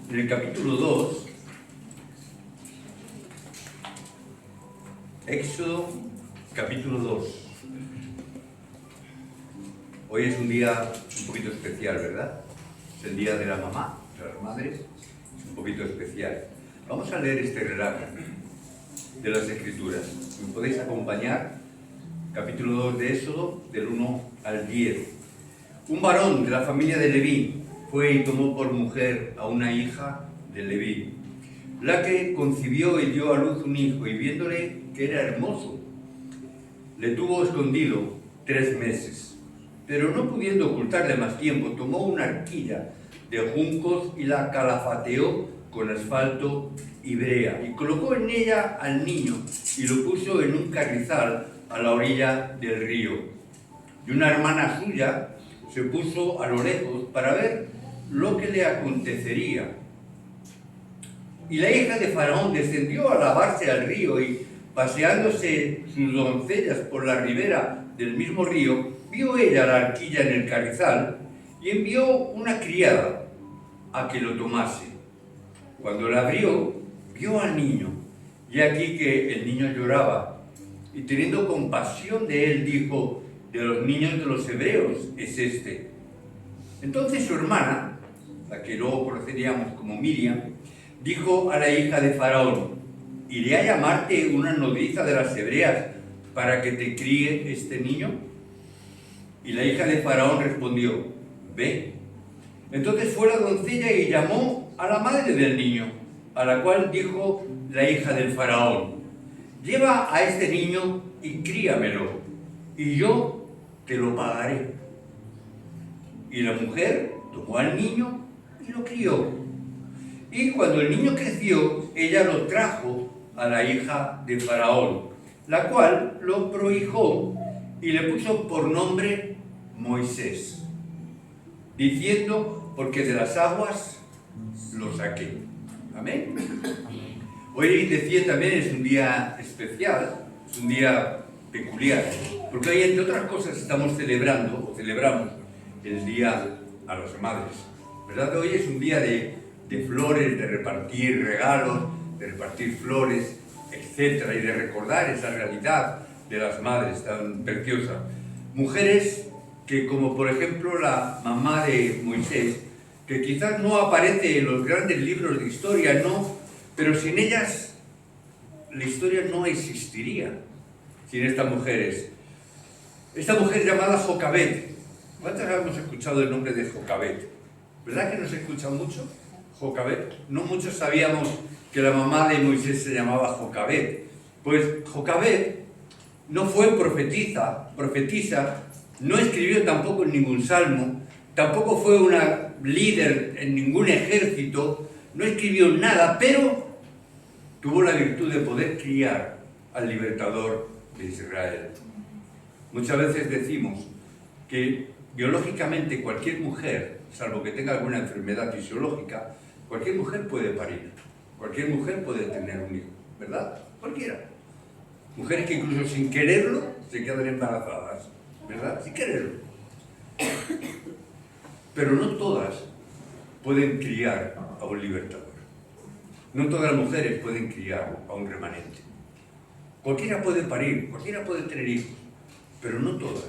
en el capítulo 2, Éxodo, capítulo 2. Hoy es un día un poquito especial, ¿verdad? Es el día de la mamá, de las madres, es un poquito especial. Vamos a leer este relato de las Escrituras. ¿Me podéis acompañar? Capítulo 2 de Éxodo, del 1 al 10. Un varón de la familia de Leví fue y tomó por mujer a una hija de Leví, la que concibió y dio a luz un hijo, y viéndole que era hermoso, le tuvo escondido 3 meses. Pero no pudiendo ocultarle más tiempo, tomó una arquilla de juncos y la calafateó con asfalto y brea, y colocó en ella al niño y lo puso en un carrizal a la orilla del río. Y una hermana suya se puso a lo lejos para ver lo que le acontecería. Y la hija de Faraón descendió a lavarse al río, y paseándose sus doncellas por la ribera del mismo río, vio ella la arquilla en el carrizal y envió una criada a que lo tomase. Cuando la abrió, vio al niño, y aquí que el niño lloraba, y teniendo compasión de él, dijo: de los niños de los hebreos es este. Entonces su hermana, la que luego conoceríamos como Miriam, dijo a la hija de Faraón: ¿iré a llamarte una nodriza de las hebreas para que te críe este niño? Y la hija de Faraón respondió: ve. Entonces fue la doncella y llamó a la madre del niño, a la cual dijo la hija del Faraón: lleva a este niño y críamelo, y yo te lo pagaré. Y la mujer tomó al niño y lo crió. Y cuando el niño creció, ella lo trajo a la hija de Faraón, la cual lo prohijó y le puso por nombre Moisés, diciendo: porque de las aguas lo saqué. Amén. Hoy decía también es un día especial, es un día peculiar, porque hoy, entre otras cosas, estamos celebramos el Día a las Madres, ¿verdad? Hoy es un día de flores, de repartir regalos, de repartir flores, etcétera, y de recordar esa realidad de las madres tan preciosa. Mujeres que, como por ejemplo la mamá de Moisés, que quizás no aparece en los grandes libros de historia, no, pero sin ellas la historia no existiría, sin estas mujeres. Esta mujer llamada Jocabed. ¿Cuántas hemos escuchado el nombre de Jocabed? ¿Verdad que no se escucha mucho? Jocabed. No muchos sabíamos que la mamá de Moisés se llamaba Jocabed. Pues Jocabed no fue profetisa, no escribió tampoco en ningún salmo, tampoco fue una líder en ningún ejército, no escribió nada, pero tuvo la virtud de poder criar al libertador de Israel. Muchas veces decimos que biológicamente cualquier mujer, salvo que tenga alguna enfermedad fisiológica, cualquier mujer puede parir, cualquier mujer puede tener un hijo, ¿verdad? Cualquiera. Mujeres que incluso sin quererlo se quedan embarazadas, ¿verdad? Sin quererlo. Pero no todas pueden criar a un libertador. No todas las mujeres pueden criar a un remanente. Cualquiera puede parir, cualquiera puede tener hijos, pero no todas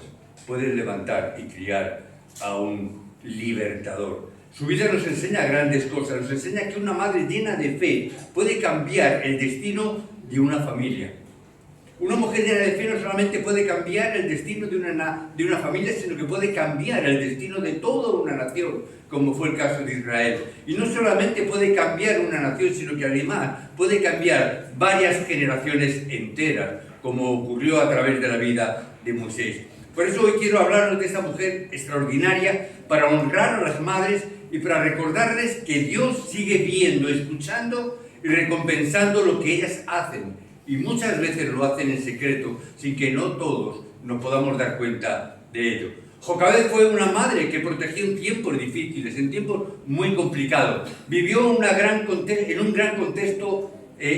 pueden levantar y criar a un libertador. Su vida nos enseña grandes cosas, nos enseña que una madre llena de fe puede cambiar el destino de una familia. Una mujer llena de fe no solamente puede cambiar el destino de una familia, sino que puede cambiar el destino de toda una nación, como fue el caso de Israel. Y no solamente puede cambiar una nación, sino que además puede cambiar varias generaciones enteras, como ocurrió a través de la vida de Moisés. Por eso hoy quiero hablaros de esta mujer extraordinaria, para honrar a las madres y para recordarles que Dios sigue viendo, escuchando y recompensando lo que ellas hacen. Y muchas veces lo hacen en secreto, sin que no todos nos podamos dar cuenta de ello. Jocabed fue una madre que protegió en tiempos difíciles, en tiempos muy complicados. Vivió en un gran contexto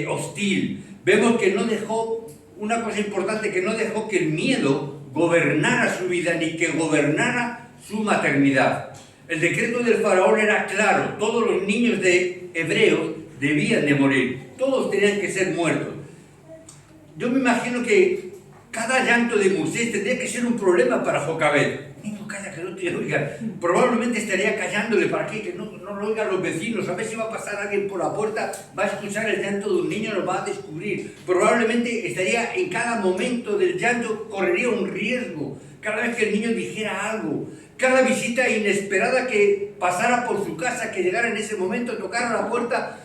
hostil. Vemos que no dejó, una cosa importante, que no dejó que el miedo gobernara su vida, ni que gobernara su maternidad. El decreto del faraón era claro, todos los niños de hebreos debían de morir, todos tenían que ser muertos. Yo me imagino que cada llanto de Moisés tendría que ser un problema para Jocabed. Niño, calla, que no te oiga. Probablemente estaría callándole, ¿para qué? Que no lo oigan los vecinos. A ver si va a pasar alguien por la puerta, va a escuchar el llanto de un niño, lo va a descubrir. Probablemente estaría en cada momento del llanto, correría un riesgo. Cada vez que el niño dijera algo, cada visita inesperada que pasara por su casa, que llegara en ese momento, tocara la puerta,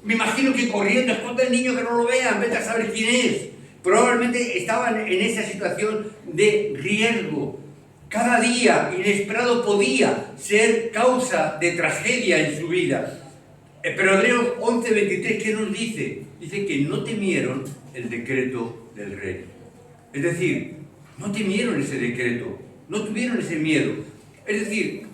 me imagino que corriendo, esconda al niño que no lo vean, vete a saber quién es. Probablemente estaban en esa situación de riesgo. Cada día inesperado podía ser causa de tragedia en su vida. Pero Hebreos 11:23, ¿qué nos dice? Dice que no temieron el decreto del rey. Es decir, no temieron ese decreto, no tuvieron ese miedo. Es decir,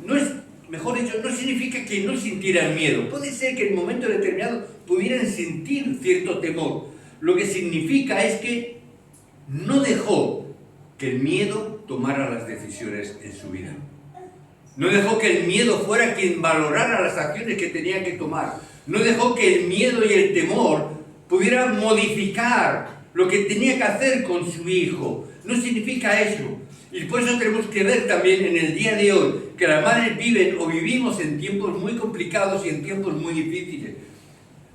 mejor dicho, no significa que no sintieran miedo. Puede ser que en un momento determinado pudieran sentir cierto temor. Lo que significa es que no dejó que el miedo tomara las decisiones en su vida. No dejó que el miedo fuera quien valorara las acciones que tenía que tomar. No dejó que el miedo y el temor pudieran modificar lo que tenía que hacer con su hijo. No significa eso. Y por eso tenemos que ver también en el día de hoy que las madres viven o vivimos en tiempos muy complicados y en tiempos muy difíciles.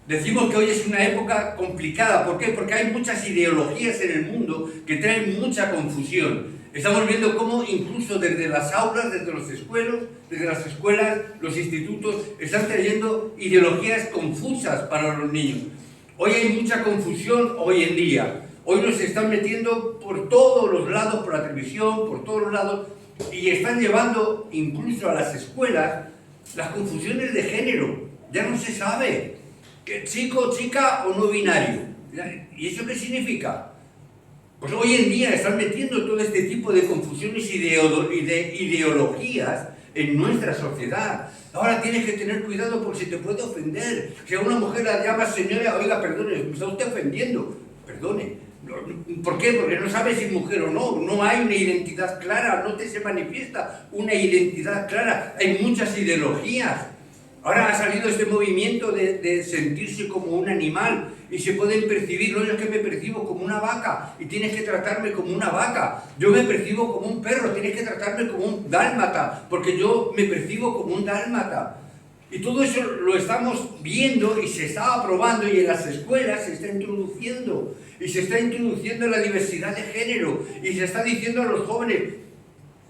Decimos que hoy es una época complicada. ¿Por qué? Porque hay muchas ideologías en el mundo que traen mucha confusión. Estamos viendo cómo incluso desde las aulas, desde las escuelas, los institutos, están trayendo ideologías confusas para los niños. Hoy hay mucha confusión hoy en día. Hoy nos están metiendo por todos los lados, por la televisión, por todos los lados, y están llevando incluso a las escuelas las confusiones de género. Ya no se sabe que chico, chica o no binario. ¿Y eso qué significa? Pues hoy en día están metiendo todo este tipo de confusiones y de ideologías en nuestra sociedad. Ahora tienes que tener cuidado porque se te puede ofender. Si a una mujer la llama señora, oiga, perdone, me está usted ofendiendo. Perdone. ¿Por qué? Porque no sabe si es mujer o no. No hay una identidad clara, no se manifiesta una identidad clara. Hay muchas ideologías. Ahora ha salido este movimiento de sentirse como un animal y se pueden percibir, no, yo es que me percibo como una vaca y tienes que tratarme como una vaca. Yo me percibo como un perro, tienes que tratarme como un dálmata, porque yo me percibo como un dálmata. Y todo eso lo estamos viendo y se está aprobando y en las escuelas se está introduciendo. Y se está introduciendo la diversidad de género y se está diciendo a los jóvenes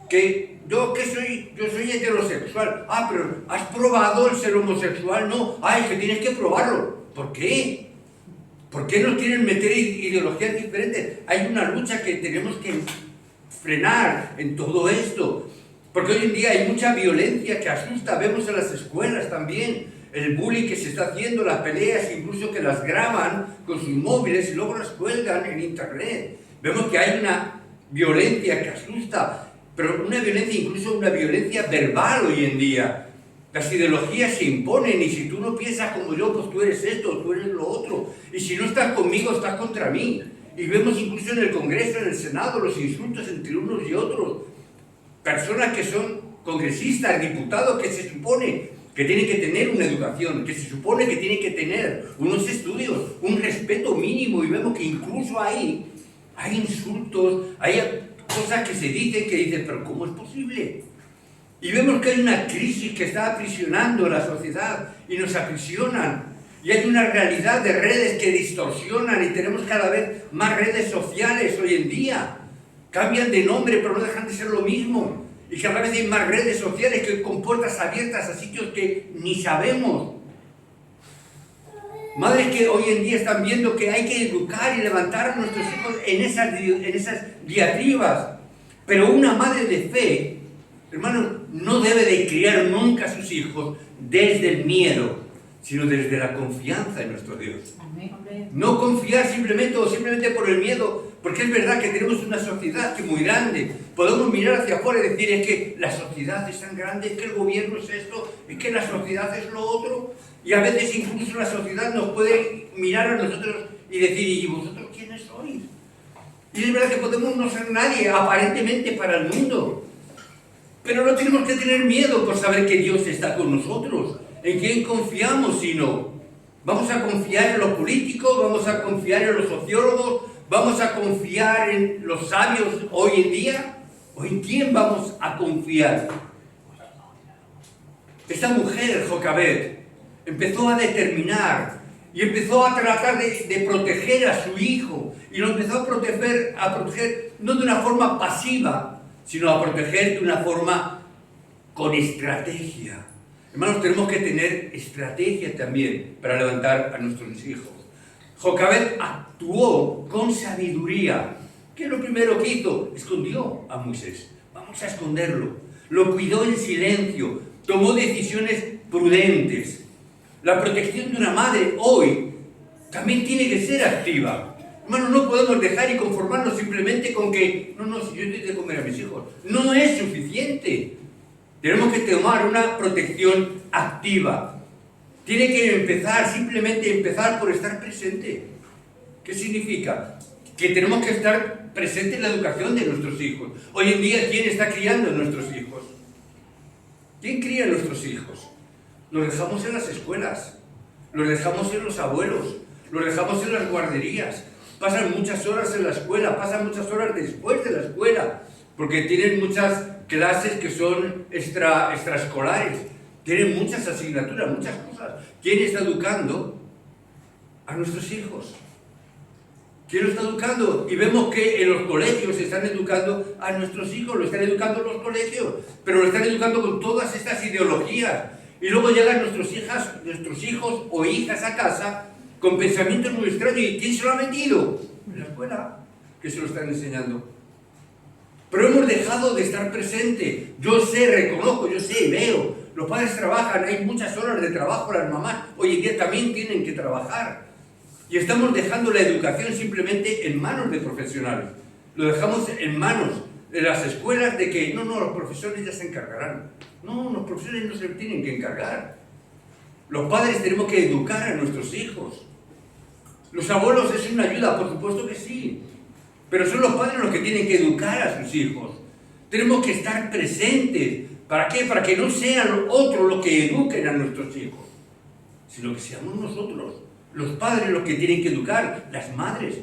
que yo soy heterosexual. Ah, pero ¿has probado el ser homosexual? No. Ah, es que tienes que probarlo. ¿Por qué? ¿Por qué nos quieren meter ideologías diferentes? Hay una lucha que tenemos que frenar en todo esto. Porque hoy en día hay mucha violencia que asusta. Vemos en las escuelas también el bullying que se está haciendo, las peleas, incluso que las graban con sus móviles y luego las cuelgan en internet. Vemos que hay una violencia que asusta. Pero una violencia, incluso una violencia verbal hoy en día. Las ideologías se imponen y si tú no piensas como yo, pues tú eres esto, tú eres lo otro. Y si no estás conmigo, estás contra mí. Y vemos incluso en el Congreso, en el Senado, los insultos entre unos y otros. Personas que son congresistas, diputados, que se supone que tienen que tener una educación, que se supone que tienen que tener unos estudios, un respeto mínimo. Y vemos que incluso ahí hay insultos, hay cosas que se dicen, pero ¿cómo es posible? Y vemos que hay una crisis que está aprisionando la sociedad y nos aprisionan. Y hay una realidad de redes que distorsionan y tenemos cada vez más redes sociales hoy en día. Cambian de nombre pero no dejan de ser lo mismo. Y cada vez hay más redes sociales que con puertas abiertas a sitios que ni sabemos. Madres que hoy en día están viendo que hay que educar y levantar a nuestros hijos en esas diatribas. Pero una madre de fe, hermano, no debe de criar nunca a sus hijos desde el miedo, sino desde la confianza en nuestro Dios. No confiar simplemente por el miedo, porque es verdad que tenemos una sociedad que es muy grande. Podemos mirar hacia afuera y decir, es que la sociedad es tan grande, es que el gobierno es esto, es que la sociedad es lo otro. Y a veces incluso la sociedad nos puede mirar a nosotros y decir, ¿y vosotros quiénes sois? Y es verdad que podemos no ser nadie, aparentemente, para el mundo. Pero no tenemos que tener miedo por saber que Dios está con nosotros. ¿En quién confiamos si no? ¿Vamos a confiar en los políticos? ¿Vamos a confiar en los sociólogos? ¿Vamos a confiar en los sabios hoy en día? ¿O en quién vamos a confiar? Esta mujer, Jocabed, empezó a determinar y empezó a tratar de proteger a su hijo. Y lo empezó a proteger no de una forma pasiva, sino a proteger de una forma con estrategia. Hermanos, tenemos que tener estrategia también para levantar a nuestros hijos. Jocabed actuó con sabiduría. ¿Qué es lo primero que hizo? Escondió a Moisés. Vamos a esconderlo. Lo cuidó en silencio. Tomó decisiones prudentes. La protección de una madre hoy también tiene que ser activa. Hermanos, no podemos dejar y conformarnos simplemente con que, si yo doy de comer a mis hijos. No es suficiente. Tenemos que tomar una protección activa. Tiene que simplemente empezar por estar presente. ¿Qué significa? Que tenemos que estar presentes en la educación de nuestros hijos. Hoy en día, ¿quién está criando a nuestros hijos? ¿Quién cría a nuestros hijos? Los dejamos en las escuelas, los dejamos en los abuelos, los dejamos en las guarderías. Pasan muchas horas en la escuela, pasan muchas horas después de la escuela, porque tienen muchas clases que son extraescolares, tienen muchas asignaturas, muchas cosas. ¿Quién está educando a nuestros hijos? ¿Quién lo está educando? Y vemos que en los colegios están educando a nuestros hijos, lo están educando en los colegios, pero lo están educando con todas estas ideologías. Y luego llegan nuestros hijos o hijas a casa con pensamientos muy extraños. ¿Y quién se lo ha metido? En la escuela, que se lo están enseñando. Pero hemos dejado de estar presentes. Yo sé, reconozco, veo. Los padres trabajan, hay muchas horas de trabajo, las mamás hoy en día también tienen que trabajar. Y estamos dejando la educación simplemente en manos de profesionales. Lo dejamos en manos de las escuelas de que, los profesores ya se encargarán. No, los profesores no se tienen que encargar. Los padres tenemos que educar a nuestros hijos. Los abuelos es una ayuda, por supuesto que sí. Pero son los padres los que tienen que educar a sus hijos. Tenemos que estar presentes. ¿Para qué? Para que no sean otros los que eduquen a nuestros hijos, sino que seamos nosotros, los padres, los que tienen que educar, las madres.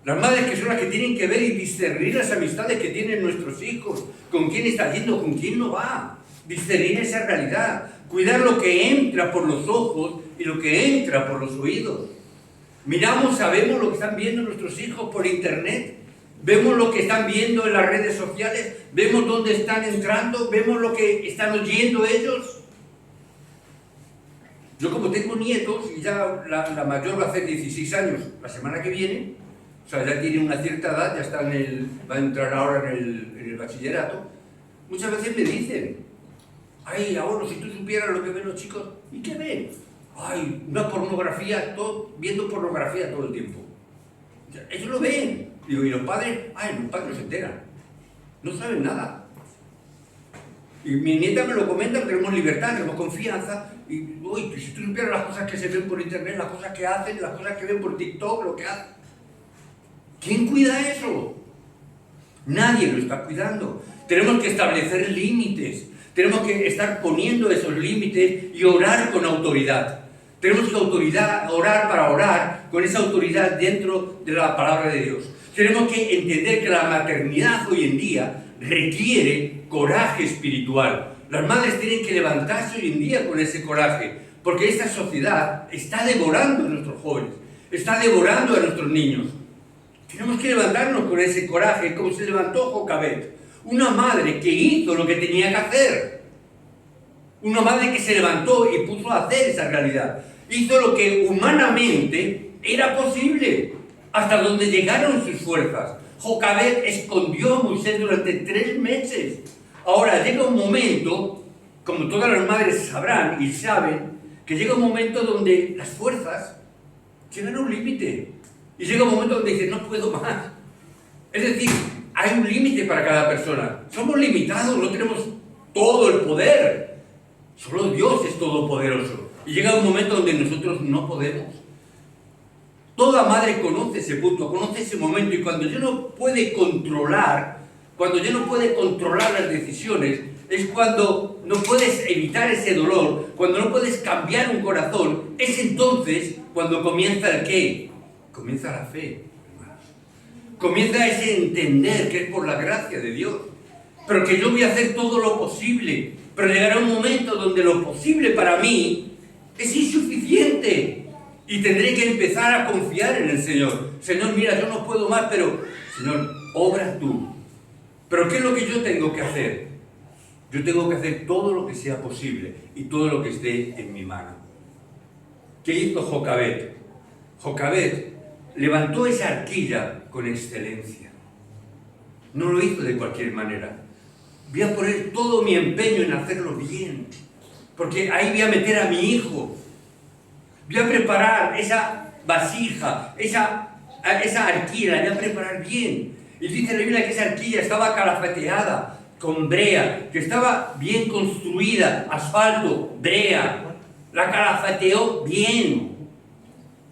Las madres que son las que tienen que ver y discernir las amistades que tienen nuestros hijos, con quién está yendo, con quién no va. Discernir esa realidad, cuidar lo que entra por los ojos y lo que entra por los oídos. Miramos, sabemos lo que están viendo nuestros hijos por internet, vemos lo que están viendo en las redes sociales, vemos dónde están entrando, vemos lo que están oyendo ellos. Yo como tengo nietos, y ya la mayor va a hacer 16 años la semana que viene, o sea, ya tiene una cierta edad, ya está va a entrar ahora en el bachillerato, muchas veces me dicen, ay, ahora si tú supieras lo que ven los chicos, ¿y qué ven? Ay, una pornografía, viendo pornografía todo el tiempo. O sea, ellos lo ven. Digo, ¿y los padres? Ay, los padres no se enteran. No saben nada. Y mi nieta me lo comenta, tenemos libertad, tenemos confianza. Y, uy, si tú supieras las cosas que se ven por internet, las cosas que hacen, las cosas que ven por TikTok, lo que hacen. ¿Quién cuida eso? Nadie lo está cuidando. Tenemos que establecer límites. Tenemos que estar poniendo esos límites y orar con autoridad. Tenemos que orar para orar con esa autoridad dentro de la palabra de Dios. Tenemos que entender que la maternidad hoy en día requiere coraje espiritual. Las madres tienen que levantarse hoy en día con ese coraje, porque esta sociedad está devorando a nuestros jóvenes, está devorando a nuestros niños. Tenemos que levantarnos con ese coraje, como se levantó Jocabed, una madre que hizo lo que tenía que hacer. Una madre que se levantó y puso a hacer esa realidad. Hizo lo que humanamente era posible, hasta donde llegaron sus fuerzas. Jocabed escondió a Moisés durante 3 meses. Ahora llega un momento, como todas las madres sabrán y saben, que llega un momento donde las fuerzas llegan a un límite. Y llega un momento donde dicen, no puedo más. Es decir, hay un límite para cada persona. Somos limitados, no tenemos todo el poder. Solo Dios es todopoderoso. Y llega un momento donde nosotros no podemos. Toda madre conoce ese punto, conoce ese momento. Y cuando ya no puede controlar las decisiones, es cuando no puedes evitar ese dolor, cuando no puedes cambiar un corazón, es entonces cuando comienza el ¿qué? Comienza la fe, hermanos. Comienza ese entender que es por la gracia de Dios, pero que yo voy a hacer todo lo posible, pero llegará un momento donde lo posible para mí es insuficiente y tendré que empezar a confiar en el Señor. Señor, mira, yo no puedo más, pero Señor, obra tú. Pero ¿qué es lo que yo tengo que hacer? Yo tengo que hacer todo lo que sea posible y todo lo que esté en mi mano. ¿Qué hizo Jocabed? Jocabed levantó esa arquilla con excelencia. No lo hizo de cualquier manera. Voy a poner todo mi empeño en hacerlo bien, porque ahí voy a meter a mi hijo. Voy a preparar esa vasija, esa arquilla, la voy a preparar bien. Y dice la Biblia que esa arquilla estaba calafateada con brea, que estaba bien construida, asfalto, brea. La calafateó bien.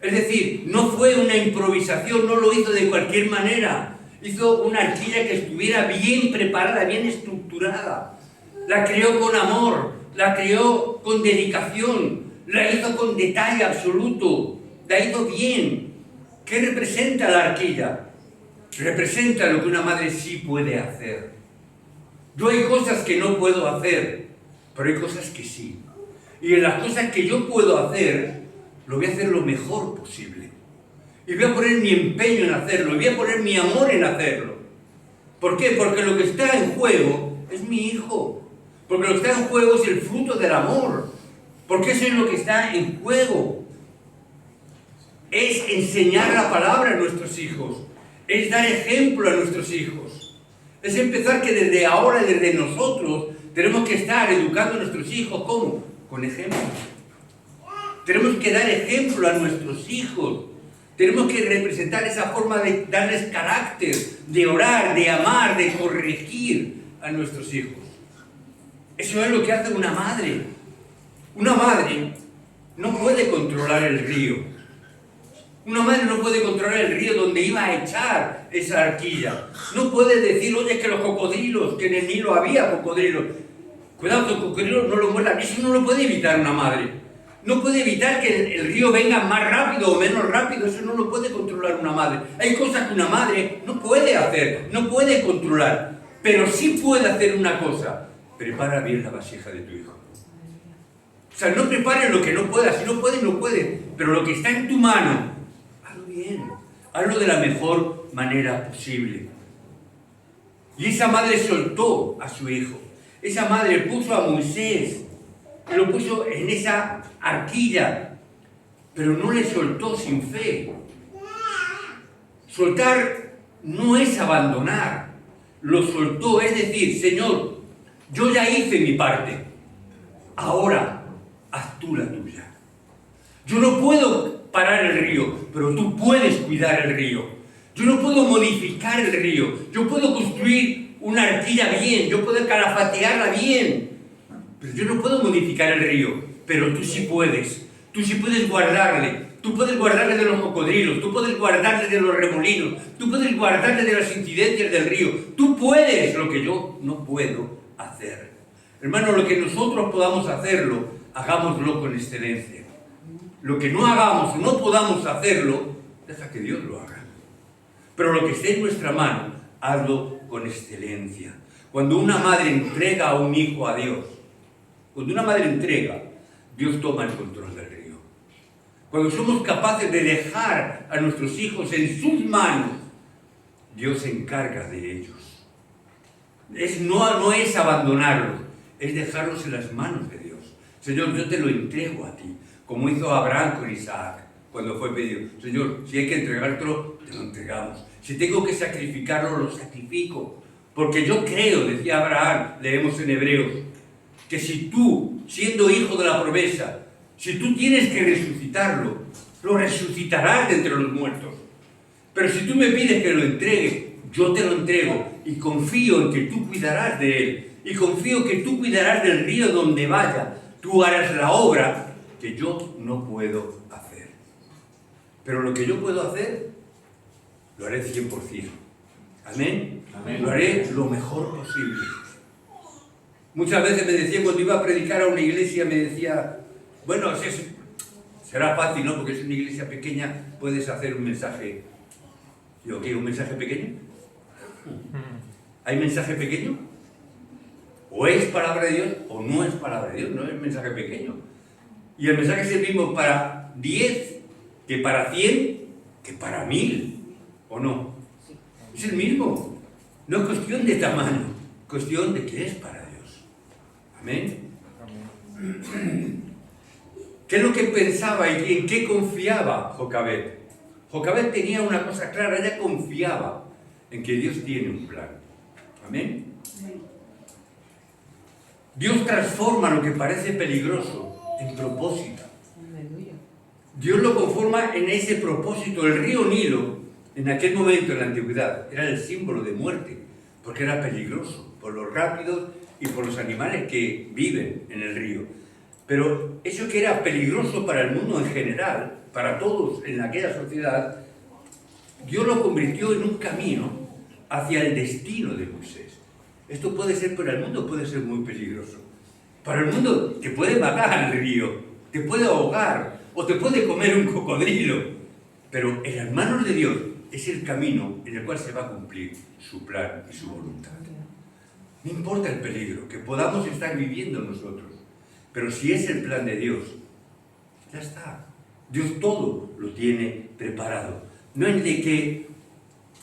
Es decir, no fue una improvisación, no lo hizo de cualquier manera. Hizo una arquilla que estuviera bien preparada, bien estructurada. La creó con amor, la creó con dedicación, la hizo con detalle absoluto, la hizo bien. ¿Qué representa la arquilla? Representa lo que una madre sí puede hacer. Yo hay cosas que no puedo hacer, pero hay cosas que sí. Y en las cosas que yo puedo hacer, lo voy a hacer lo mejor posible. Y voy a poner mi empeño en hacerlo, y voy a poner mi amor en hacerlo. ¿Por qué? Porque lo que está en juego es mi hijo. Porque lo que está en juego es el fruto del amor. Porque eso es lo que está en juego. Es enseñar la palabra a nuestros hijos. Es dar ejemplo a nuestros hijos. Es empezar que desde ahora, desde nosotros, tenemos que estar educando a nuestros hijos. ¿Cómo? Con ejemplo. Tenemos que dar ejemplo a nuestros hijos. Tenemos que representar esa forma de darles carácter, de orar, de amar, de corregir a nuestros hijos. Eso es lo que hace una madre. Una madre no puede controlar el río. Una madre no puede controlar el río donde iba a echar esa arquilla. No puede decir, oye, que los cocodrilos, que en el Nilo había cocodrilos. Cuidado, que los cocodrilos no lo muerdan. Eso no lo puede evitar una madre. No puede evitar que el río venga más rápido o menos rápido. Eso no lo puede controlar una madre. Hay cosas que una madre no puede hacer, no puede controlar. Pero sí puede hacer una cosa. Prepara bien la vasija de tu hijo. O sea, no prepares lo que no puedas. Si no puedes, no puedes. Pero lo que está en tu mano, hazlo bien. Hazlo de la mejor manera posible. Y esa madre soltó a su hijo. Esa madre puso a Moisés, lo puso en esa arquilla, pero no le soltó sin fe. Soltar no es abandonar. Lo soltó, es decir, Señor, yo ya hice mi parte. Ahora, haz tú la tuya. Yo no puedo parar el río, pero tú puedes cuidar el río. Yo no puedo modificar el río. Yo puedo construir una arquilla bien, yo puedo calafatearla bien, pero yo no puedo modificar el río. Pero tú sí puedes. Tú sí puedes guardarle. Tú puedes guardarle de los cocodrilos. Tú puedes guardarle de los remolinos. Tú puedes guardarle de las incidencias del río. Tú puedes lo que yo no puedo hacer. Hermano, lo que nosotros podamos hacerlo, hagámoslo con excelencia. Lo que no hagamos o no podamos hacerlo, deja que Dios lo haga. Pero lo que esté en nuestra mano, hazlo con excelencia. Cuando una madre entrega a un hijo a Dios, cuando una madre entrega, Dios toma el control del río. Cuando somos capaces de dejar a nuestros hijos en sus manos, Dios se encarga de ellos. No es abandonarlos, es dejarlos en las manos de Dios. Señor, yo te lo entrego a ti, como hizo Abraham con Isaac, cuando fue pedido. Señor, si hay que entregártelo, te lo entregamos. Si tengo que sacrificarlo, lo sacrifico. Porque yo creo, decía Abraham, leemos en Hebreos, que si tú, siendo hijo de la promesa, si tú tienes que resucitarlo, lo resucitarás de entre los muertos. Pero si tú me pides que lo entregue, yo te lo entrego y confío en que tú cuidarás de él. Y confío que tú cuidarás del río donde vaya. Tú harás la obra que yo no puedo hacer. Pero lo que yo puedo hacer, lo haré 100%. ¿Amén? Amén. Lo haré lo mejor posible. Muchas veces me decía, cuando iba a predicar a una iglesia, me decía, bueno, será fácil, ¿no? Porque es una iglesia pequeña, puedes hacer un mensaje. Digo, ¿qué? ¿Un mensaje pequeño? ¿Hay mensaje pequeño? O es palabra de Dios o no es palabra de Dios, no es mensaje pequeño. Y el mensaje es el mismo para 10, que para 100, que para 1000, ¿o no? Es el mismo. No es cuestión de tamaño, cuestión de que es para Dios. Amén. ¿Qué es lo que pensaba y en qué confiaba Jocabed? Jocabed tenía una cosa clara, ella confiaba en que Dios tiene un plan. Amén. Dios transforma lo que parece peligroso en propósito. Dios lo conforma en ese propósito. El río Nilo, en aquel momento en la antigüedad, era el símbolo de muerte, porque era peligroso por los rápidos y por los animales que viven en el río. Pero eso que era peligroso para el mundo en general, para todos en aquella sociedad, Dios lo convirtió en un camino hacia el destino de Moisés. Esto puede ser para el mundo, puede ser muy peligroso. Para el mundo te puede matar el río, te puede ahogar o te puede comer un cocodrilo. Pero en las manos de Dios es el camino en el cual se va a cumplir su plan y su voluntad. No importa el peligro que podamos estar viviendo nosotros, pero si es el plan de Dios, ya está. Dios todo lo tiene preparado. No hay de qué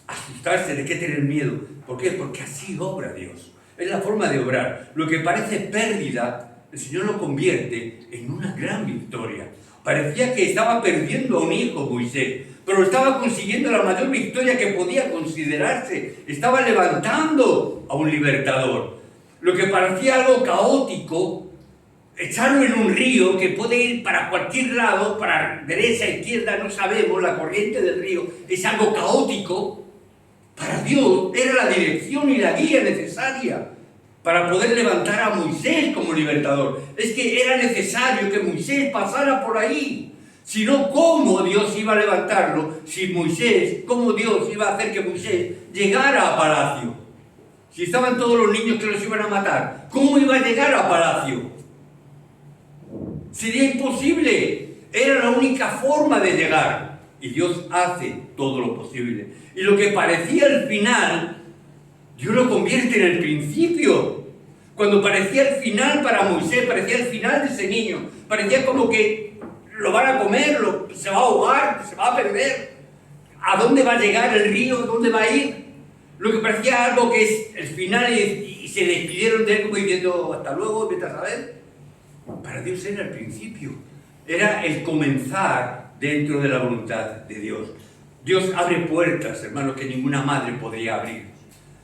asustarse, de qué tener miedo. ¿Por qué? Porque así obra Dios. Es la forma de obrar. Lo que parece pérdida, el Señor lo convierte en una gran victoria. Parecía que estaba perdiendo a un hijo, Moisés, pero estaba consiguiendo la mayor victoria que podía considerarse. Estaba levantando a un libertador. Lo que parecía algo caótico, echarlo en un río que puede ir para cualquier lado, para derecha, izquierda, no sabemos, la corriente del río es algo caótico. Para Dios era la dirección y la guía necesaria para poder levantar a Moisés como libertador. Es que era necesario que Moisés pasara por ahí. Si no, ¿cómo Dios iba a levantarlo? ¿Cómo Dios iba a hacer que Moisés llegara a palacio? Si estaban todos los niños que los iban a matar, ¿cómo iba a llegar a palacio? Sería imposible. Era la única forma de llegar. Y Dios hace todo lo posible. Y lo que parecía el final, Dios lo convierte en el principio. Cuando parecía el final para Moisés, parecía el final de ese niño, parecía como que lo van a comer, se va a ahogar, se va a perder. ¿A dónde va a llegar el río? ¿Dónde va a ir? Lo que parecía algo que es el final y se despidieron de él como diciendo hasta luego, vete a saber. Para Dios era el principio, era el comenzar dentro de la voluntad de Dios. Dios abre puertas, hermanos, que ninguna madre podría abrir.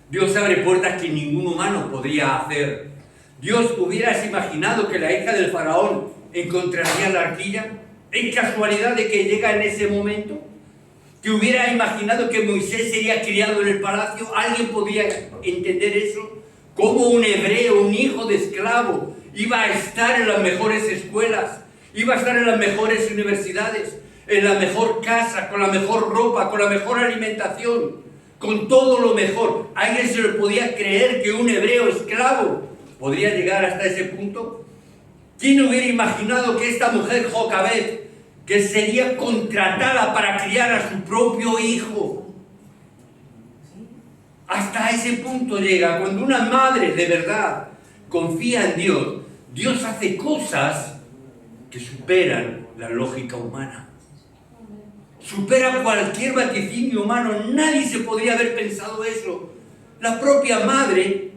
Dios abre puertas que ningún humano podría hacer. Dios, ¿hubieras imaginado que la hija del faraón encontraría la arquilla? ¿Es casualidad de que llega en ese momento? ¿Que hubiera imaginado que Moisés sería criado en el palacio? ¿Alguien podría entender eso? ¿Cómo un hebreo, un hijo de esclavo, iba a estar en las mejores escuelas? Iba a estar en las mejores universidades, en la mejor casa, con la mejor ropa, con la mejor alimentación, con todo lo mejor. ¿Alguien se le podía creer que un hebreo esclavo podría llegar hasta ese punto? ¿Quién hubiera imaginado que esta mujer Jocabed, que sería contratada para criar a su propio hijo, hasta ese punto llega? Cuando una madre de verdad confía en Dios, Dios hace cosas que superan la lógica humana. Supera cualquier vaticinio humano. Nadie se podría haber pensado eso. La propia madre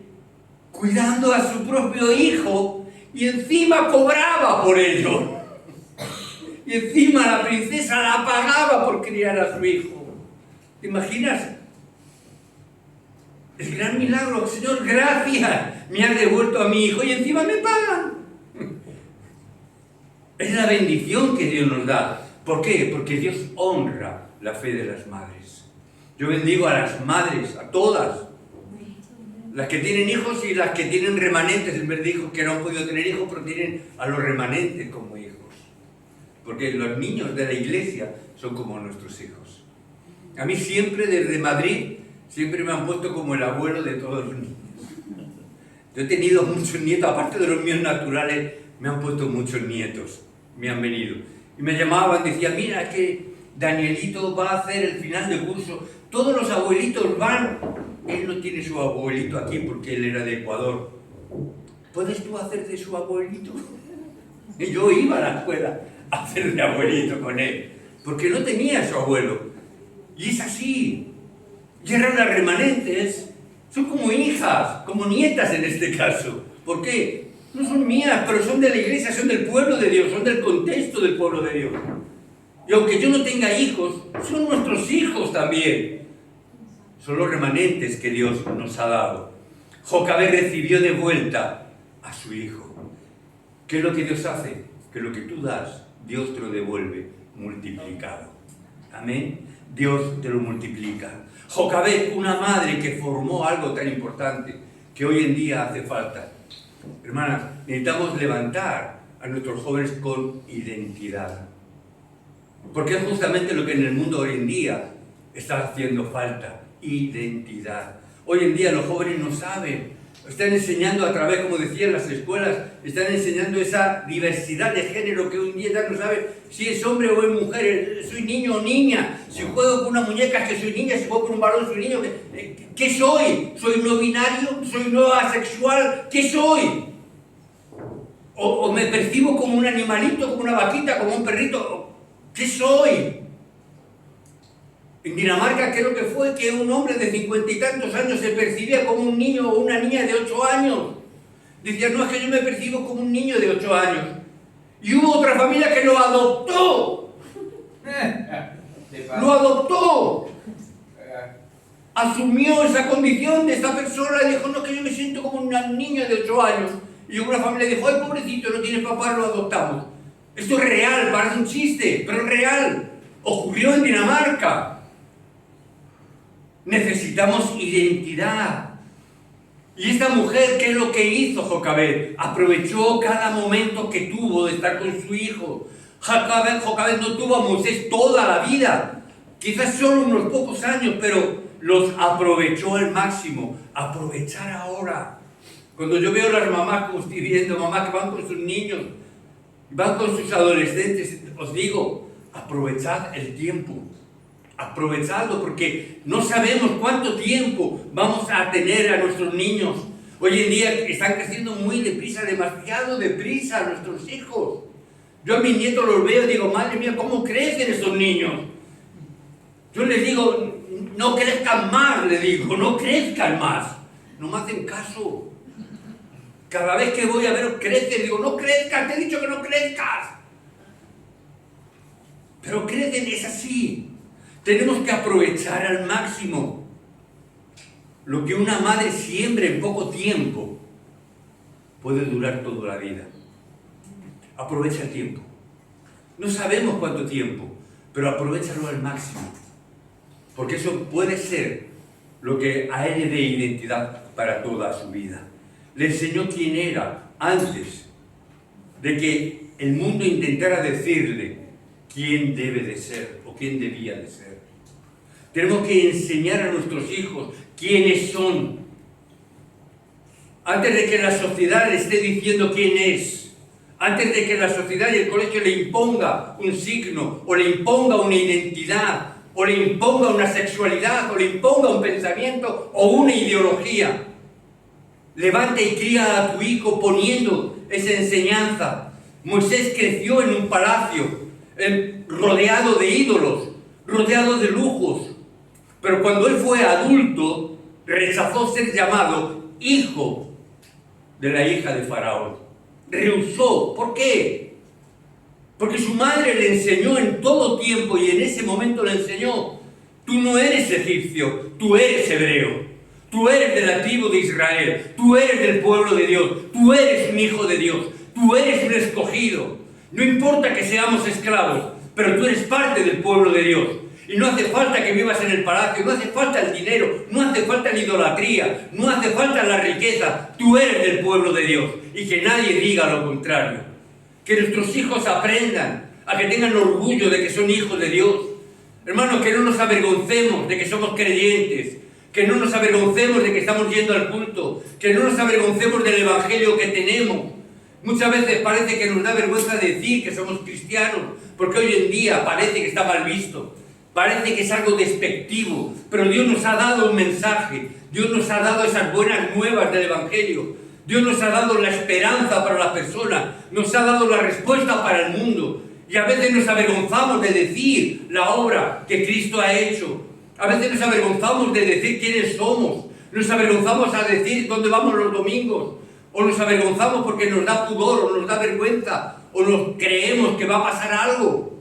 cuidando a su propio hijo y encima cobraba por ello. Y encima la princesa la pagaba por criar a su hijo. ¿Te imaginas? El gran milagro. Señor, gracias, me has devuelto a mi hijo y encima me pagan. Es la bendición que Dios nos da. ¿Por qué? Porque Dios honra la fe de las madres. Yo bendigo a las madres, a todas, las que tienen hijos y las que tienen remanentes, en vez de hijos que no han podido tener hijos, pero tienen a los remanentes como hijos. Porque los niños de la iglesia son como nuestros hijos. A mí siempre, desde Madrid, siempre me han puesto como el abuelo de todos los niños. Yo he tenido muchos nietos, aparte de los míos naturales, me han puesto muchos nietos, me han venido. Y me llamaban, decían, mira que Danielito va a hacer el final de curso, todos los abuelitos van, él no tiene su abuelito aquí porque él era de Ecuador. ¿Puedes tú hacer de su abuelito? Y yo iba a la escuela a hacer de abuelito con él, porque no tenía su abuelo. Y es así. Y eran las remanentes, son como hijas, como nietas en este caso. ¿Por qué? No son mías, pero son de la iglesia, son del pueblo de Dios, son del contexto del pueblo de Dios. Y aunque yo no tenga hijos, son nuestros hijos también. Son los remanentes que Dios nos ha dado. Jocabed recibió de vuelta a su hijo. ¿Qué es lo que Dios hace? Que lo que tú das, Dios te lo devuelve multiplicado. Amén. Dios te lo multiplica. Jocabed, una madre que formó algo tan importante que hoy en día hace falta. Hermanas, necesitamos levantar a nuestros jóvenes con identidad. Porque es justamente lo que en el mundo hoy en día está haciendo falta. Identidad. Hoy en día los jóvenes no saben. Están enseñando a través, como decía en las escuelas, están enseñando esa diversidad de género que hoy en día ya no saben si es hombre o es mujer, soy niño o niña, si juego con una muñeca es que soy niña, si juego con un balón soy niño. ¿Qué soy? ¿Soy no binario? ¿Soy no asexual? ¿Qué soy? ¿O me percibo como un animalito, como una vaquita, como un perrito? ¿Qué soy? En Dinamarca creo que fue que un hombre de 50 y tantos años se percibía como un niño o una niña de 8 años. Decía, no, es que yo me percibo como un niño de 8 años. Y hubo otra familia que lo adoptó. Lo adoptó. Asumió esa condición de esta persona y dijo, no, es que yo me siento como una niña de 8 años. Y una familia dijo, ay, pobrecito, no tiene papá, lo adoptamos. Esto es real, parece un chiste, pero es real. Ocurrió en Dinamarca. Necesitamos identidad. Y esta mujer, ¿qué es lo que hizo Jocabed? Aprovechó cada momento que tuvo de estar con su hijo. Jocabed no tuvo a Moisés toda la vida, quizás solo unos pocos años, pero los aprovechó al máximo. Aprovechar ahora. Cuando yo veo a las mamás, como estoy viendo, mamás que van con sus niños, van con sus adolescentes, os digo, aprovechad el tiempo. Aprovechadlo, porque no sabemos cuánto tiempo vamos a tener a nuestros niños. Hoy en día están creciendo muy deprisa, demasiado deprisa nuestros hijos. Yo a mis nietos los veo y digo, madre mía, ¿cómo crecen estos niños? Yo les digo, no crezcan más, les digo, no crezcan más. No me hacen caso. Cada vez que voy a ver, crecen, digo, no crezcas, te he dicho que no crezcas. Pero crecen, es así. Tenemos que aprovechar al máximo lo que una madre siembra en poco tiempo puede durar toda la vida. Aprovecha el tiempo. No sabemos cuánto tiempo, pero aprovéchalo al máximo. Porque eso puede ser lo que a él le dé identidad para toda su vida. Le enseñó quién era antes de que el mundo intentara decirle quién debe de ser o quién debía de ser. Tenemos que enseñar a nuestros hijos quiénes son. Antes de que la sociedad le esté diciendo quién es. Antes de que la sociedad y el colegio le imponga un signo, o le imponga una identidad, o le imponga una sexualidad, o le imponga un pensamiento, o una ideología. Levanta y cría a tu hijo poniendo esa enseñanza. Moisés creció en un palacio, rodeado de ídolos, rodeado de lujos. Pero cuando él fue adulto, rechazó ser llamado hijo de la hija de Faraón. Rehusó. ¿Por qué? Porque su madre le enseñó en todo tiempo y en ese momento le enseñó, tú no eres egipcio, tú eres hebreo. Tú eres de la tribu de Israel, tú eres del pueblo de Dios, tú eres un hijo de Dios, tú eres un escogido. No importa que seamos esclavos, pero tú eres parte del pueblo de Dios. Y no hace falta que vivas en el palacio, no hace falta el dinero, no hace falta la idolatría, no hace falta la riqueza. Tú eres del pueblo de Dios y que nadie diga lo contrario. Que nuestros hijos aprendan a que tengan orgullo de que son hijos de Dios. Hermanos, que no nos avergoncemos de que somos creyentes. que no nos avergoncemos de que estamos yendo al culto, que no nos avergoncemos del evangelio que tenemos. Muchas veces parece que nos da vergüenza decir que somos cristianos, porque hoy en día parece que está mal visto, parece que es algo despectivo, pero Dios nos ha dado un mensaje, Dios nos ha dado esas buenas nuevas del evangelio, Dios nos ha dado la esperanza para la persona, nos ha dado la respuesta para el mundo, y a veces nos avergonzamos de decir la obra que Cristo ha hecho, a veces nos avergonzamos de decir quiénes somos, nos avergonzamos a decir dónde vamos los domingos, o nos avergonzamos porque nos da pudor, o nos da vergüenza, o nos creemos que va a pasar algo.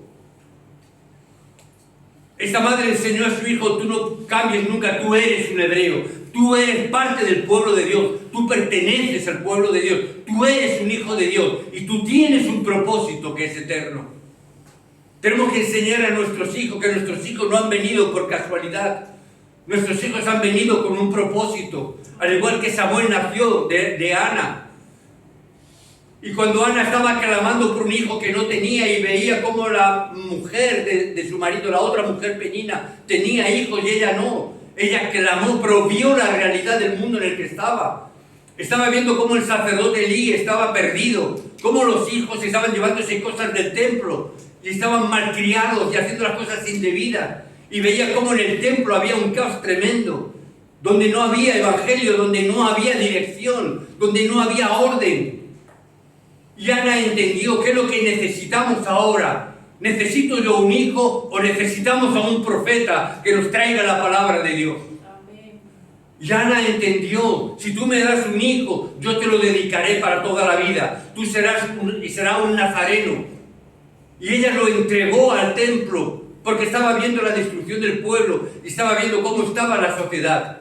Esta madre enseñó a su hijo: tú no cambies nunca, tú eres un hebreo, tú eres parte del pueblo de Dios, tú perteneces al pueblo de Dios, tú eres un hijo de Dios, y tú tienes un propósito que es eterno. Tenemos que enseñar a nuestros hijos que nuestros hijos no han venido por casualidad. Nuestros hijos han venido con un propósito, al igual que Samuel nació de Ana. Y cuando Ana estaba clamando por un hijo que no tenía y veía cómo la mujer de su marido, la otra mujer Penina, tenía hijos y ella no, ella clamó, pero vio la realidad del mundo en el que estaba. Estaba viendo cómo el sacerdote Elí estaba perdido, cómo los hijos estaban llevándose cosas del templo y estaban malcriados y haciendo las cosas indebidas. Y veía cómo en el templo había un caos tremendo, donde no había evangelio, donde no había dirección, donde no había orden. Y Ana entendió qué es lo que necesitamos ahora. ¿Necesito yo un hijo o necesitamos a un profeta que nos traiga la palabra de Dios? Amén. Y Ana entendió: si tú me das un hijo, yo te lo dedicaré para toda la vida. Tú serás un nazareno. Y ella lo entregó al templo, porque estaba viendo la destrucción del pueblo y estaba viendo cómo estaba la sociedad.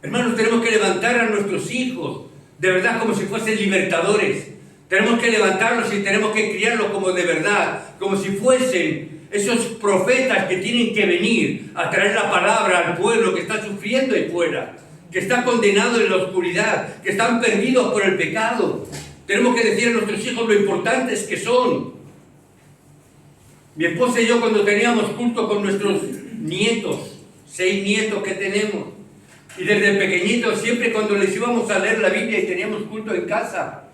Hermanos, tenemos que levantar a nuestros hijos, de verdad, como si fuesen libertadores. Tenemos que levantarlos y tenemos que criarlos como de verdad, como si fuesen esos profetas que tienen que venir a traer la palabra al pueblo que está sufriendo ahí fuera, que está condenado en la oscuridad, que están perdidos por el pecado. Tenemos que decir a nuestros hijos lo importantes que son. Mi esposa y yo, cuando teníamos culto con nuestros nietos, 6 nietos que tenemos, y desde pequeñitos, siempre cuando les íbamos a leer la Biblia y teníamos culto en casa,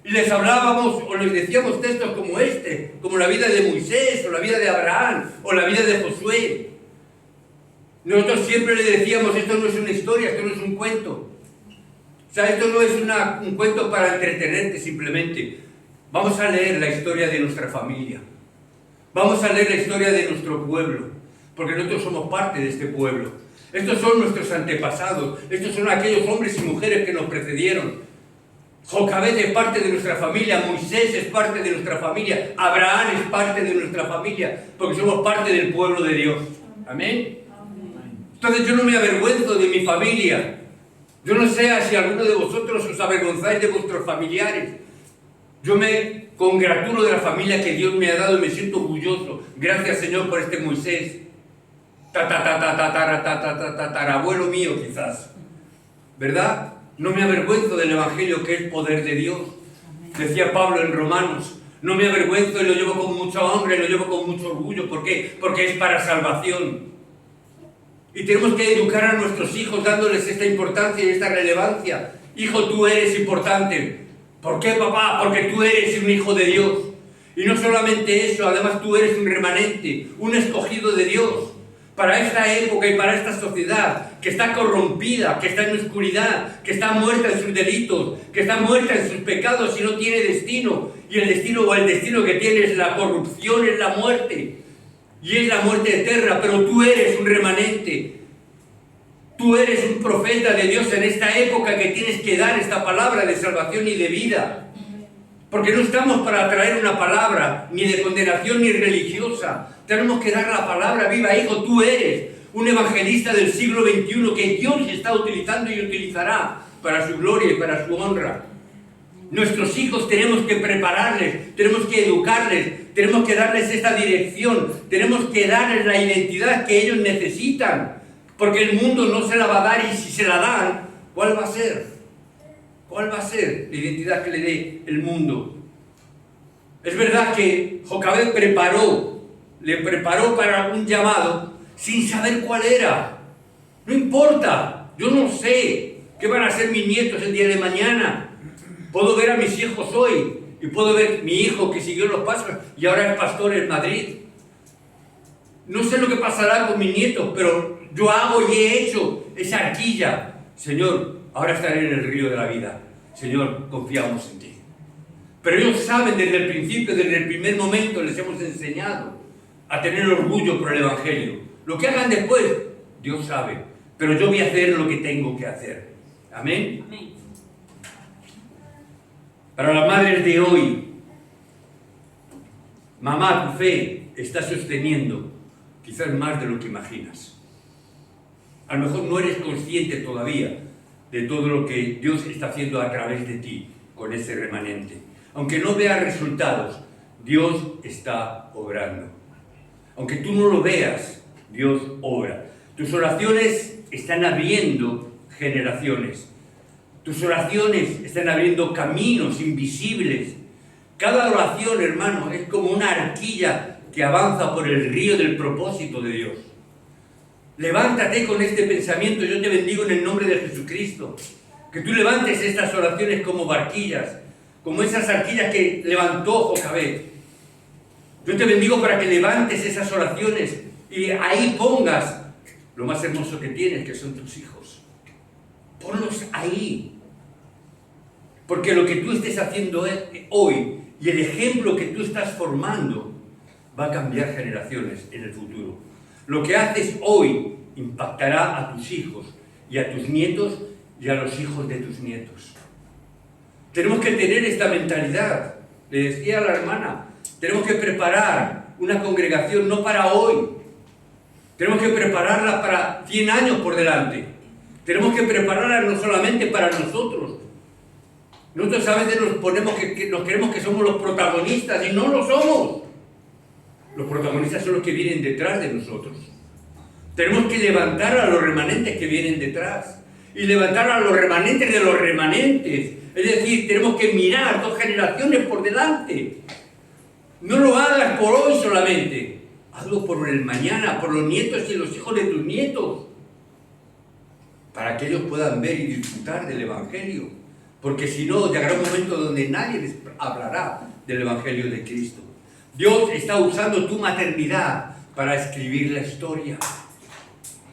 y les hablábamos o les decíamos textos como este, como la vida de Moisés, o la vida de Abraham, o la vida de Josué, nosotros siempre le decíamos: esto no es una historia, esto no es un cuento. O sea, esto no es un cuento para entretenerte simplemente. Vamos a leer la historia de nuestra familia. Vamos a leer la historia de nuestro pueblo, porque nosotros somos parte de este pueblo. Estos son nuestros antepasados, estos son aquellos hombres y mujeres que nos precedieron. Jocabed es parte de nuestra familia, Moisés es parte de nuestra familia, Abraham es parte de nuestra familia, porque somos parte del pueblo de Dios. Amén. Entonces yo no me avergüenzo de mi familia. Yo no sé si alguno de vosotros os avergonzáis de vuestros familiares. Yo me congratulo de la familia que Dios me ha dado y me siento orgulloso. Gracias, Señor, por este Moisés. Tatarabuelo mío, quizás. ¿Verdad? No me avergüenzo del Evangelio, que es poder de Dios. Decía Pablo en Romanos: no me avergüenzo y lo llevo con mucha honra y lo llevo con mucho orgullo. ¿Por qué? Porque es para salvación. Y tenemos que educar a nuestros hijos dándoles esta importancia y esta relevancia. Hijo, tú eres importante. ¿Por qué, papá? Porque tú eres un hijo de Dios. Y no solamente eso, además tú eres un remanente, un escogido de Dios. Para esta época y para esta sociedad que está corrompida, que está en oscuridad, que está muerta en sus delitos, que está muerta en sus pecados y no tiene destino. Y el destino que tiene es la corrupción, es la muerte. Y es la muerte eterna, pero tú eres un remanente. Tú eres un profeta de Dios en esta época que tienes que dar esta palabra de salvación y de vida. Porque no estamos para traer una palabra ni de condenación ni religiosa. Tenemos que dar la palabra viva. Hijo, tú eres un evangelista del siglo XXI que Dios está utilizando y utilizará para su gloria y para su honra. Nuestros hijos tenemos que prepararles, tenemos que educarles, tenemos que darles esta dirección, tenemos que darles la identidad que ellos necesitan. Porque el mundo no se la va a dar, y si se la dan, ¿cuál va a ser? ¿Cuál va a ser la identidad que le dé el mundo? Es verdad que Jocabed le preparó para un llamado sin saber cuál era. No importa. Yo no sé qué van a ser mis nietos el día de mañana. Puedo ver a mis hijos hoy y puedo ver mi hijo que siguió los pasos y ahora es pastor en Madrid. No sé lo que pasará con mis nietos, pero yo hago y he hecho esa arquilla. Señor, ahora estaré en el río de la vida. Señor, confiamos en ti. Pero ellos saben desde el principio, desde el primer momento, les hemos enseñado a tener orgullo por el Evangelio. Lo que hagan después, Dios sabe. Pero yo voy a hacer lo que tengo que hacer. Amén. Amén. Para las madres de hoy, mamá, tu fe está sosteniendo quizás más de lo que imaginas. A lo mejor no eres consciente todavía de todo lo que Dios está haciendo a través de ti con ese remanente. Aunque no veas resultados, Dios está obrando. Aunque tú no lo veas, Dios obra. Tus oraciones están abriendo generaciones. Tus oraciones están abriendo caminos invisibles. Cada oración, hermano, es como una arquilla que avanza por el río del propósito de Dios. Levántate con este pensamiento. Yo te bendigo en el nombre de Jesucristo. Que tú levantes estas oraciones como barquillas, como esas arquillas que levantó Jocabed. Yo te bendigo para que levantes esas oraciones y ahí pongas lo más hermoso que tienes, que son tus hijos. Ponlos ahí. Porque lo que tú estés haciendo hoy y el ejemplo que tú estás formando va a cambiar generaciones en el futuro. Lo que haces hoy impactará a tus hijos y a tus nietos y a los hijos de tus nietos. Tenemos que tener esta mentalidad. Le decía a la hermana, tenemos que preparar una congregación no para hoy. Tenemos que prepararla para 100 años por delante. Tenemos que prepararla no solamente para nosotros. Nosotros a veces nos creemos que somos los protagonistas y no lo somos. Los protagonistas son los que vienen detrás de nosotros. Tenemos que levantar a los remanentes que vienen detrás y levantar a los remanentes de los remanentes. Es decir, tenemos que mirar 2 generaciones por delante. No lo hagas por hoy solamente. Hazlo por el mañana, por los nietos y los hijos de tus nietos. Para que ellos puedan ver y disfrutar del Evangelio. Porque si no, llegará un momento donde nadie les hablará del Evangelio de Cristo. Dios está usando tu maternidad para escribir la historia.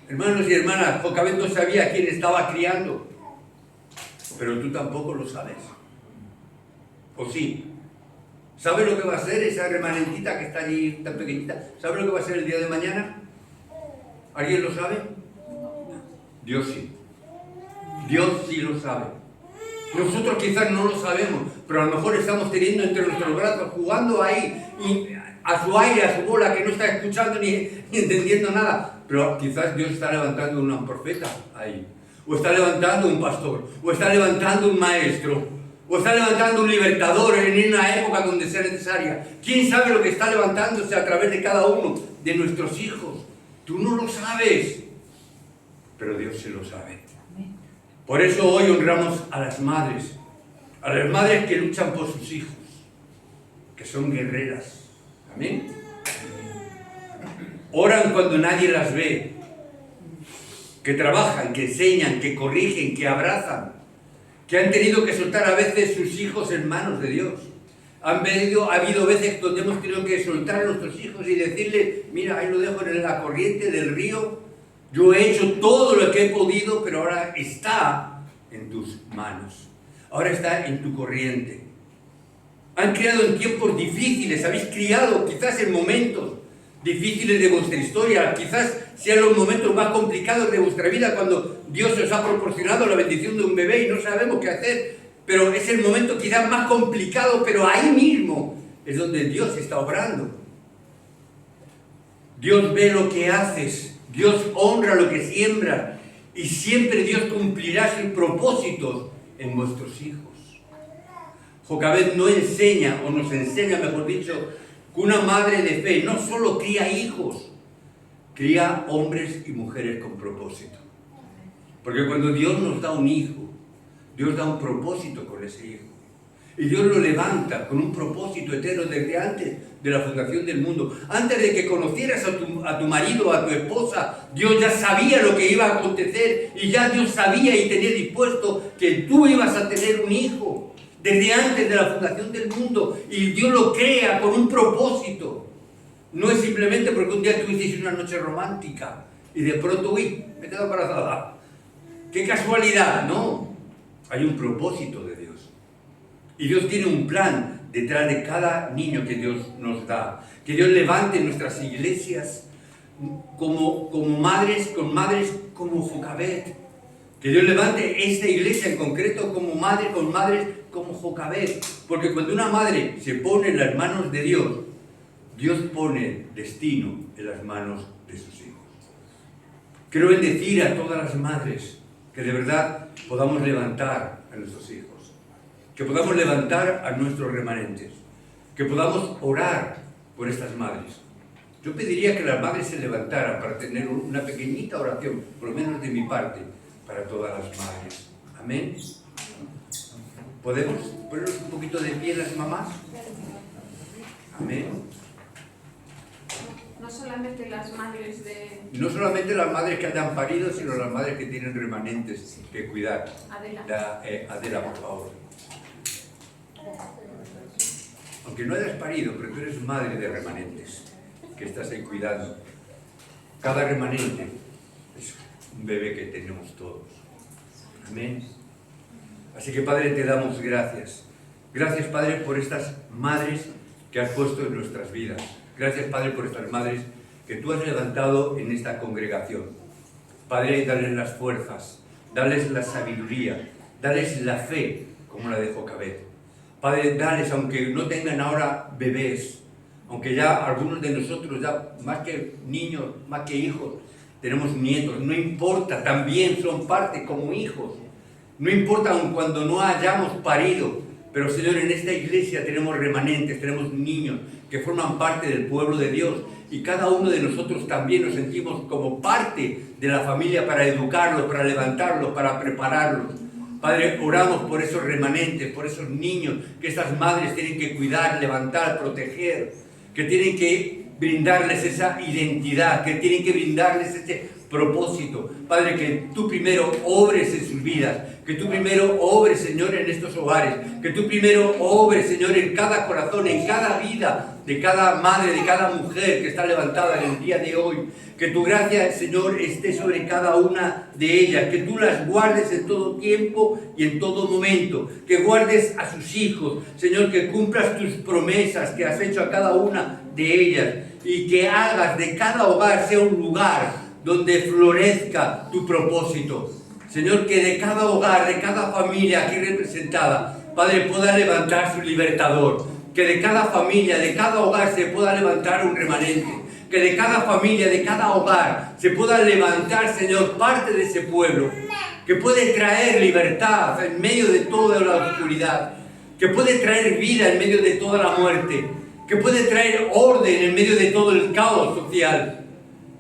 Hermanos y hermanas, Jocabed no sabía quién estaba criando. Pero tú tampoco lo sabes. ¿O sí? ¿Sabes lo que va a ser esa remanentita que está allí tan pequeñita? ¿Sabes lo que va a ser el día de mañana? ¿Alguien lo sabe? Dios sí. Dios sí lo sabe. Nosotros quizás no lo sabemos, pero a lo mejor estamos teniendo entre nuestros brazos, jugando ahí, a su aire, a su bola, que no está escuchando ni entendiendo nada. Pero quizás Dios está levantando un profeta ahí. O está levantando un pastor. O está levantando un maestro. O está levantando un libertador en una época donde sea necesaria. ¿Quién sabe lo que está levantándose a través de cada uno de nuestros hijos? Tú no lo sabes, pero Dios sí lo sabe. Por eso hoy honramos a las madres que luchan por sus hijos, que son guerreras. Amén. Oran cuando nadie las ve, que trabajan, que enseñan, que corrigen, que abrazan, que han tenido que soltar a veces sus hijos en manos de Dios. Ha habido veces donde hemos tenido que soltar a nuestros hijos y decirle, mira, ahí lo dejo en la corriente del río, yo he hecho todo lo que he podido, pero ahora está en tus manos, ahora está en tu corriente. Han criado en tiempos difíciles, habéis criado quizás en momentos difíciles de vuestra historia, quizás sean los momentos más complicados de vuestra vida cuando Dios os ha proporcionado la bendición de un bebé y no sabemos qué hacer, pero es el momento quizás más complicado, pero ahí mismo es donde Dios está obrando. Dios ve lo que haces, Dios honra lo que siembras y siempre Dios cumplirá sus propósitos en vuestros hijos. Jocabed no enseña, o nos enseña, mejor dicho, que una madre de fe no solo cría hijos, cría hombres y mujeres con propósito. Porque cuando Dios nos da un hijo, Dios da un propósito con ese hijo. Y Dios lo levanta con un propósito eterno desde antes de la fundación del mundo. Antes de que conocieras a tu marido o a tu esposa, Dios ya sabía lo que iba a acontecer y ya Dios sabía y tenía dispuesto que tú ibas a tener un hijo desde antes de la fundación del mundo. Y Dios lo crea con un propósito. No es simplemente porque un día tuvisteis una noche romántica y de pronto, uy, me he quedado embarazada. ¡Qué casualidad! No, hay un propósito de Dios. Y Dios tiene un plan detrás de cada niño que Dios nos da. Que Dios levante nuestras iglesias como madres, con madres como Jocabed. Que Dios levante esta iglesia en concreto como madre, con madres como Jocabed. Porque cuando una madre se pone en las manos de Dios, Dios pone destino en las manos de sus hijos. Quiero bendecir a todas las madres que de verdad podamos levantar a nuestros hijos. Que podamos levantar a nuestros remanentes, que podamos orar por estas madres. Yo pediría que las madres se levantaran para tener una pequeñita oración, por lo menos de mi parte, para todas las madres. Amén. ¿Podemos ponernos un poquito de pie las mamás? Amén. No solamente las madres de... No solamente las madres que hayan parido, sino las madres que tienen remanentes que cuidar. Adela. Adela, por favor. Aunque no hayas parido, pero tú eres madre de remanentes, que estás ahí cuidando. Cada remanente es un bebé que tenemos todos. Amén. Así que, Padre, te damos gracias. Gracias, Padre, por estas madres que has puesto en nuestras vidas. Gracias, Padre, por estas madres que tú has levantado en esta congregación. Padre, dales las fuerzas, dales la sabiduría, dales la fe, como la de Jocabed. Padre, dales, aunque no tengan ahora bebés, aunque ya algunos de nosotros, ya más que niños, más que hijos, tenemos nietos, no importa, también son parte como hijos. No importa aun cuando no hayamos parido, pero Señor, en esta iglesia tenemos remanentes, tenemos niños que forman parte del pueblo de Dios y cada uno de nosotros también nos sentimos como parte de la familia para educarlos, para levantarlos, para prepararlos. Padre, oramos por esos remanentes, por esos niños que estas madres tienen que cuidar, levantar, proteger, que tienen que brindarles esa identidad, que tienen que brindarles ese propósito. Padre, que tú primero obres en sus vidas, que tú primero obres, Señor, en estos hogares, que tú primero obres, Señor, en cada corazón, en cada vida de cada madre, de cada mujer que está levantada en el día de hoy. Que tu gracia, Señor, esté sobre cada una de ellas, que tú las guardes en todo tiempo y en todo momento, que guardes a sus hijos, Señor, que cumplas tus promesas que has hecho a cada una de ellas y que hagas de cada hogar sea un lugar donde florezca tu propósito. Señor, que de cada hogar, de cada familia aquí representada, Padre, pueda levantar su libertador, que de cada familia, de cada hogar se pueda levantar un remanente, que de cada familia, de cada hogar se pueda levantar, Señor, parte de ese pueblo, que puede traer libertad en medio de toda la oscuridad, que puede traer vida en medio de toda la muerte, que puede traer orden en medio de todo el caos social.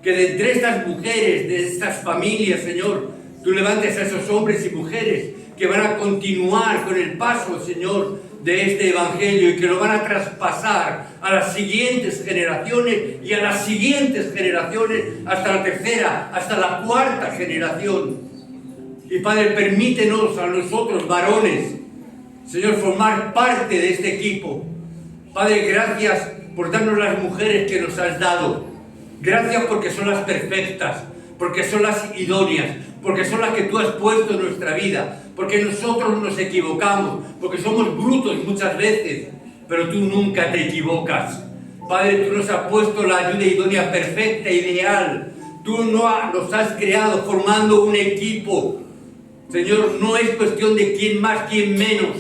Que de entre estas mujeres, de estas familias, Señor, tú levantes a esos hombres y mujeres que van a continuar con el paso, Señor, de este evangelio y que lo van a traspasar a las siguientes generaciones y a las siguientes generaciones hasta la tercera, hasta la cuarta generación. Y Padre, permítenos a nosotros, varones, Señor, formar parte de este equipo. Padre, gracias por darnos las mujeres que nos has dado. Gracias porque son las perfectas, porque son las idóneas, porque son las que tú has puesto en nuestra vida, porque nosotros nos equivocamos, porque somos brutos muchas veces, pero tú nunca te equivocas. Padre, tú nos has puesto la ayuda idónea perfecta, ideal. Tú nos has creado formando un equipo. Señor, no es cuestión de quién más, quién menos.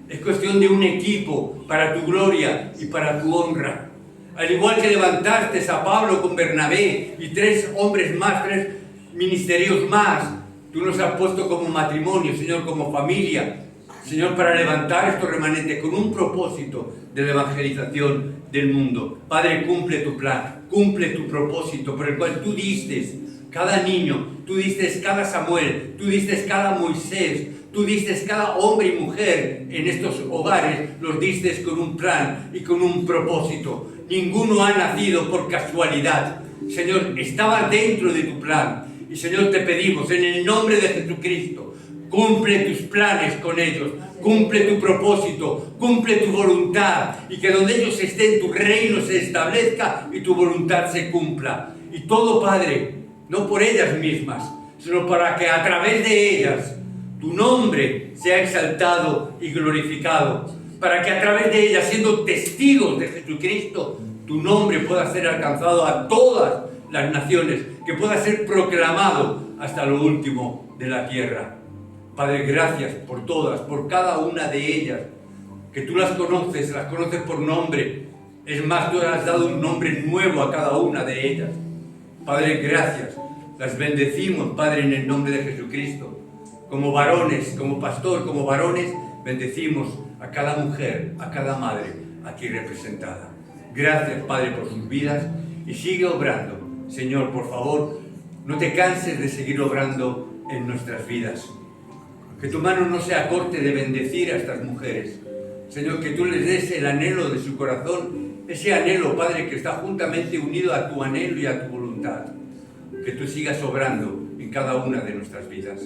Es cuestión de un equipo para tu gloria y para tu honra. Al igual que levantaste a Pablo con Bernabé y 3 hombres más, 3 ministerios más, tú nos has puesto como matrimonio, Señor, como familia, Señor, para levantar estos remanentes con un propósito de la evangelización del mundo. Padre, cumple tu plan, cumple tu propósito por el cual tú diste cada niño, tú diste cada Samuel, tú diste cada Moisés, Tú diste cada hombre y mujer en estos hogares, los diste con un plan y con un propósito. Ninguno ha nacido por casualidad. Señor, estaba dentro de tu plan. Y Señor, te pedimos en el nombre de Jesucristo, cumple tus planes con ellos, cumple tu propósito, cumple tu voluntad, y que donde ellos estén tu reino se establezca y tu voluntad se cumpla. Y todo, Padre, no por ellas mismas, sino para que a través de ellas tu nombre sea exaltado y glorificado, para que a través de ellas, siendo testigos de Jesucristo, tu nombre pueda ser alcanzado a todas las naciones, que pueda ser proclamado hasta lo último de la tierra. Padre, gracias por todas, por cada una de ellas, que tú las conoces por nombre. Es más, tú has dado un nombre nuevo a cada una de ellas. Padre, gracias. Las bendecimos, Padre, en el nombre de Jesucristo. Como varones, como pastor, como varones, bendecimos a cada mujer, a cada madre aquí representada. Gracias, Padre, por sus vidas, y sigue obrando. Señor, por favor, no te canses de seguir obrando en nuestras vidas. Que tu mano no se acorte de bendecir a estas mujeres. Señor, que tú les des el anhelo de su corazón, ese anhelo, Padre, que está juntamente unido a tu anhelo y a tu voluntad. Que tú sigas obrando en cada una de nuestras vidas.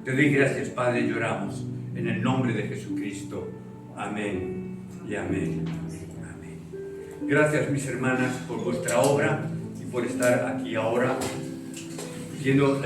Te doy gracias, Padre, lloramos en el nombre de Jesucristo. Amén y amén. Amén. Gracias, mis hermanas, por vuestra obra y por estar aquí ahora siendo